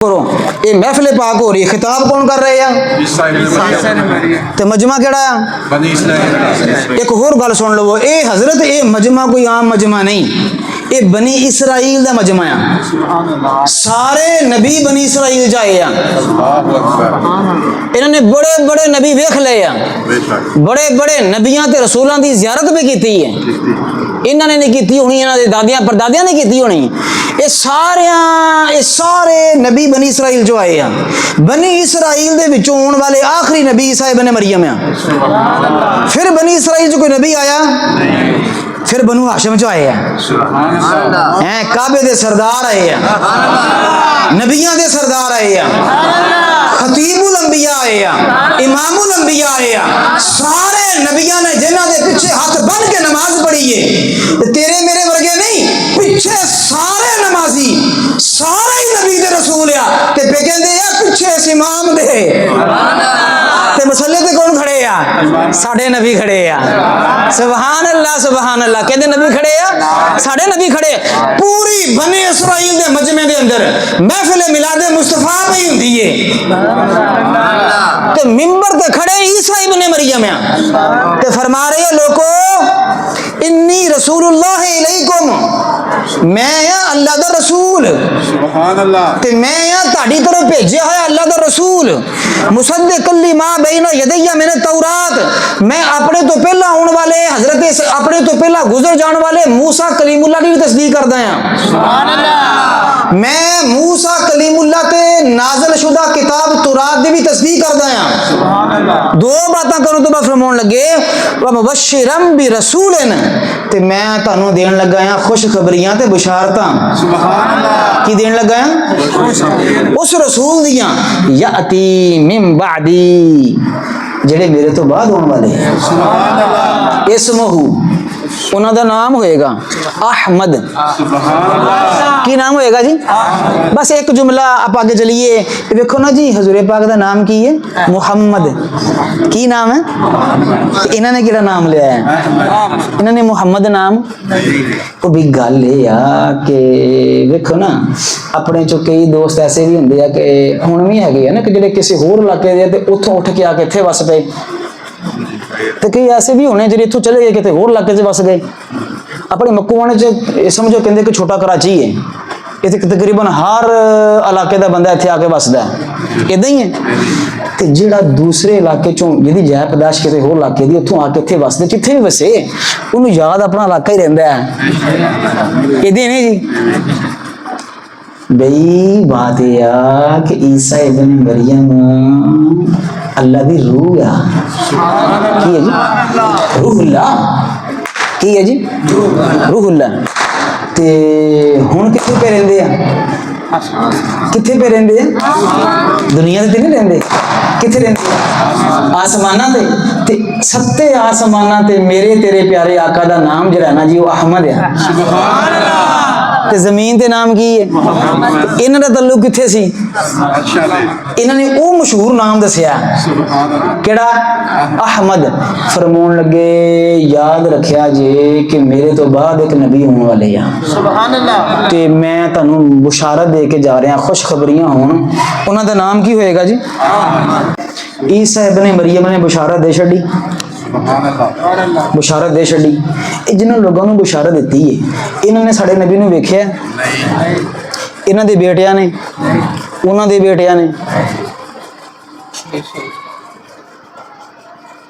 करो ये महफिल पाक हो रही है, खिताब कौन कर रहे हैं? ते मजमा केड़ा है? एक होर गल सुन लो, ये हजरत ये मजमा कोई आम मजमा नहीं, ये बनी इसराइल दा मजमा है। सारे नबी बनी इसराइल जाए हैं, इन्होंने बड़े बड़े नबी वेख ले हैं, बड़े बड़े नबियां ते रसूलां दी ज़ियारत भी की है। इन्होंने नहीं की होनी, इन्हों के दादियां परदादियां ने की होनी। ये सारे नबी बनी इसराइल जो आए हैं। बनी इसराइल दे विचों आने वाले आखिरी नबी ईसा इब्न मरियम है। फिर बनी इसराइल जो कोई नबी आया, फिर बनु हाशिम जो आए हैं, काबे दे सरदार आए हैं, नबियां दे सरदार आए हैं, खतीबुल अंबिया आए हैं, इमामुल अंबिया आए हैं। सारे नबियां ने जिन्हां दे पीछे हाथ बन के नमाज पढ़ी है, तेरे मेरे वर्गे नहीं, पीछे सारे नमाजी, सारे ही नबी दे रसूल आ, ते पे कहंदे आ पीछे इस इमाम दे ते मसले ते कौन खड़े आ? साडे नबी खड़े आ। सुभान अल्लाह सुभान अल्लाह, कहंदे नबी खड़े आ, साडे नबी खड़े। पूरी बनी इसराइल दे मजमे दे अंदर महफिल मिलाद मुस्तफा पई हुंदी है, ते मिंबर ते खड़े ईसा इब्न मरियम आ, ते फरमा रहे हैं लोगो इन्नी रसूलुल्लाह इलैकुम, मैं अल्लाह दा रसूल, सुभान अल्लाह, ते मैं ताड़ी तरफ भेजा है अल्लाह दा रसूल, मुसद्दिक़न लिमा बैना यदैया मिन तौरात, मैं अपने तो पहला आने वाले हजरत अपने तो पहला गुजर जाने वाले मूसा कलीमुल्लाह की तस्दीक करदा हां। सुभान अल्लाह, मैं मूसा कलीमुल्लाह ते नाज़िल शुदा किताब तौरात दी भी तस्दीक करदा हां। सुभान अल्लाह, दो बातां करूं तो मैं फरमाउण लगे व मुबश्शिरन बि रसूलन, ते मैं तुहानू देण लगा हां खुशखबरियां ते बशारतां। सुभान अल्लाह, की देण लगा हां? उस रसूल दियां याती मिन बादी, जेड़े मेरे तो बाद होने वाले हैं। सुभान अल्लाह, इसमहु उन्हां दा नाम होएगा अहमद। की नाम होएगा जी? बस एक जुमला आप आगे चलिए, देखो ना जी हजूर पाक दा नाम की है? मुहम्मद। की नाम है? इन्होंने किहड़ा नाम लिया है? इन्होंने मुहम्मद नाम। वो भी गल ये आ कि देखो ना अपने चो कई दोस्त ऐसे भी होंगे कि हुण भी है ना कि जिहड़े किसी होर इलाके दे ते उत्थों उठ के आके इत्थे वस पे, तो कई ऐसे भी होने जिहड़े इत्थों चले गए किते होर इलाके च वस गए। अपने मक्कूवाणे च समझो कहंदे कि छोटा कराची है, इत्थे तकरीबन हर इलाके का बंदा इत्थे आके वसदा है, इदां ही है। ते जिहड़ा दूसरे इलाके चों जिहदी जाय पैदाश किते होर इलाके दी उत्थों आके इत्थे वसदे, जिथे भी वसे उन्हें याद अपना इलाका ही रहिंदा है। इदां नहीं जी बई बात यह कि ईसा इब्न मरियम अल्लाह दी रूह है। की है जी? रूहुल्लाह। की है जी? रूहुल्लाह। ते हुण कित्थे पे रहिंदे आ? कित्थे पे रहिंदे आ? दुनिया ते नहीं रहिंदे, कित्थे रहिंदे? आसमानां ते सत्ते आसमानां ते मेरे तेरे प्यारे आका दा नाम जिहड़ा ना जी वो अहमद है। सुभान अल्लाह। ते जमीन ते नाम की है? इन्हां दा तल्लुक कित्थे सी? इन्होंने वो मशहूर नाम दसिया केड़ा? अहमद। फरमाउण लगे याद रखिया जे कि मेरे तो बाद एक नबी होने वाले हैं। सुभान अल्लाह, ते मैं तुहानू बुशारत दे के जा रहा, खुशखबरियां होण। उन्हां दा नाम की होएगा जी? ईसा इब्न मरियम ने बुशारत दे छड़ी, बुशारत दे छड़ी। जिन्होंने लोगों को बुशारत दी है, इन्होंने साढ़े नबी नूं वेख्या? इन्हां दे बेटियां ने, उन्हां दे बेटियां ने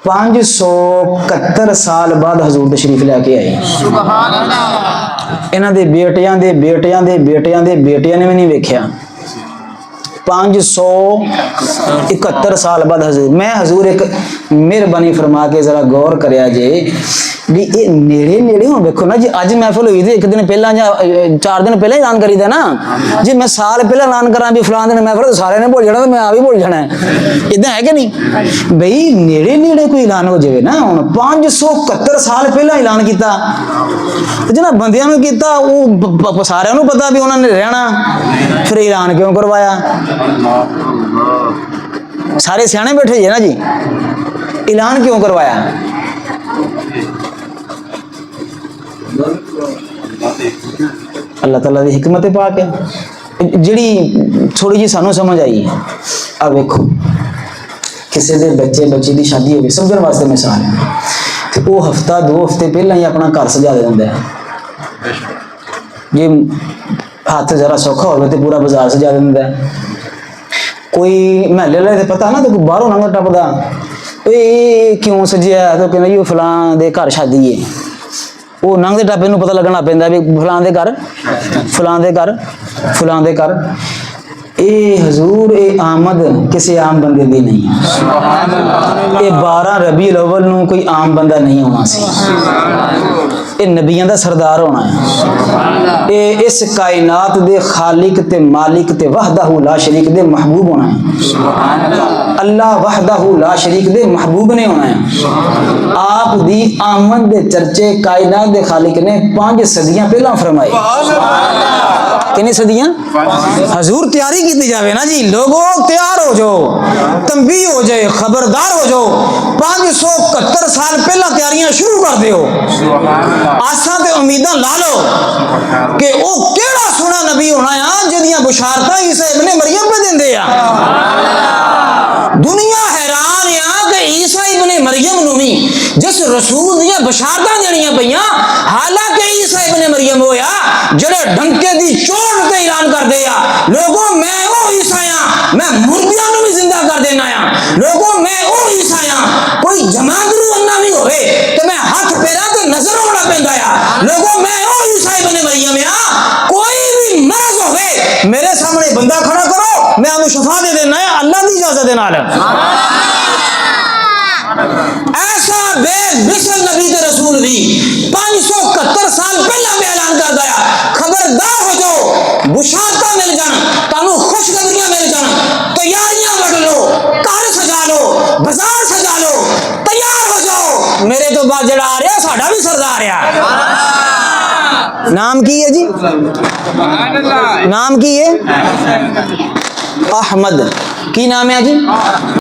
571 साल बाद हजूर तशरीफ लैके आए। सुभान अल्लाह, इन्हां दे बेटियां दे बेटियां दे बेटियां दे बेटियां ने भी नहीं वेख्या। 571 साल बाद हजूर। मैं हजूर एक मेहरबानी फरमा के जरा गौर करिया जे भी ये नेड़े नेड़े हो देखो ना जी। अज महफिल हुई थी एक दिन पहला या 4 दिन पहले ऐलान करी था ना जी, मैं साल पहले ऐलान करा भी फलां दिन महफिल, तो सारे ने भूल जाना, तो मैं आ भी भूल जाना है। इदां है कि नहीं बई? नेड़े नेड़े कोई ऐलान हो जाए ना। हुण 571 साल पहला ऐलान किया, जिन्हां बंदियां नूं कीता वो सारिआं नूं पता भी उन्होंने रहना, फिर ऐलान क्यों करवाया? सारे सियाने बैठे जी ना जी, ऐलान क्यों करवाया? अल्लाह ताला दी हिकमत पाक है। ਜਿਹੜੀ ਥੋੜੀ ਜੀ ਸਾਨੂੰ ਸਮਝ ਆਈ ਆ ਵੇਖੋ ਕਿਸੇ ਦੇ ਬੱਚੇ ਦੀ ਸ਼ਾਦੀ ਹੋਵੇ ਸਮਝਣ ਵਾਸਤੇ ਮਿਸਾਲ ਹੈ ਤੇ ਉਹ ਹਫਤਾ 2 ਹਫ਼ਤੇ ਪਹਿਲਾਂ ਹੀ ਆਪਣਾ ਘਰ ਸਜਾ ਦਿੰਦਾ ਹੈ ਜੇ ਹੱਥ ਜ਼ਰਾ ਸੌਖਾ ਹੋਵੇ ਤੇ ਪੂਰਾ ਬਾਜ਼ਾਰ ਸਜਾ ਦਿੰਦਾ ਹੈ ਕੋਈ ਮਹੱਲੇ ਵਾਲੇ ਤੇ ਪਤਾ ਨਾ ਤੇ ਕੋਈ ਬਾਹਰੋਂ ਲੰਘਦਾ ਟੱਪਦਾ ਇਹ ਕਿਉਂ ਸਜਿਆ ਤਾਂ ਕਹਿੰਦਾ ਜੀ ਉਹ ਫਲਾਂ ਦੇ ਘਰ ਸ਼ਾਦੀ ਹੈ ਉਹ ਲੰਘਦੇ ਟੱਪੇ ਨੂੰ ਪਤਾ ਲੱਗਣਾ ਪੈਂਦਾ ਵੀ ਫਲਾਂ ਦੇ ਘਰ ਇਹ ਹਜ਼ੂਰ ਇਹ ਆਮਦ ਕਿਸੇ ਆਮ ਬੰਦੇ ਦੀ ਨਹੀਂ ਇਹ 12 ਰਬੀਉਲ ਅव्वल ਨੂੰ ਕੋਈ ਆਮ ਬੰਦਾ ਨਹੀਂ ਹੋਣਾ ਸੀ ਇਹ ਨਬੀਆਂ ਦਾ ਸਰਦਾਰ ਹੋਣਾ ਹੈ ਇਹ ਇਸ ਕਾਇਨਾਤ ਦੇ ਖਾਲਿਕ ਤੇ ਮਾਲਿਕ ਤੇ ਵਹਦਹੁ ਲਾ ਸ਼ਰੀਕ ਦੇ महबूब होना है अल्लाह वहदहु ला शरीक दे महबूब ने होना है आप दी आमद दे चर्चे कायनात दे खालिक ने 5 सदियां पहला फरमाए कितनी सदियां हजूर तैयारी की जावे ना जी लोगों तैयार हो जाओ तंबी हो जाए खबरदार हो जाओ 571 साल पहला तैयारियां शुरू कर दो आसा ते उम्मीदां ला लो कि वो केड़ा सोना नबी होना है जिहदियां बुशारतां ईसा इब्ने मरियम पे दिंदे आ दुनिया हैरान आ कि ईसा इब्ने मरियम नूं भी जिस रसूल दियां बशारतां देणियां पईयां हालांकि ईसा इब्ने मरियम होया जेड़े डंके दी चोट ते ऐलान कर दे आ लोगों मैं ओ ईसा आ मैं मुर्दियां नूं भी जिंदा कर देना आ लोगों मैं ओ ईसा आ कोई जमात नूं अन्ना भी होवे ते मैं हाथ पैरां ते नजर होना पैंदा आ लोगों मैं ओ ईसा इब्ने मरियम आ कोई भी मर्ज होवे मेरे सामने बंदा खड़ा करो मैं उन्हें शफा दे देना है अल्लाह की इजाजत दे नाल ऐसा बेमिसल नबी ते रसूल भी 571 साल पहला में ऐलान कर दिया खबरदार हो जाओ बुशारतां मिल जान तानू खुशखबरियां मिल जान तैयारियां कर लो घर सजा लो बाजार सजा लो तैयार हो जाओ मेरे तो बाद जड़ा आ रहा साडा भी सरदार आ नाम की है जी नाम की है अहमद की नाम है जी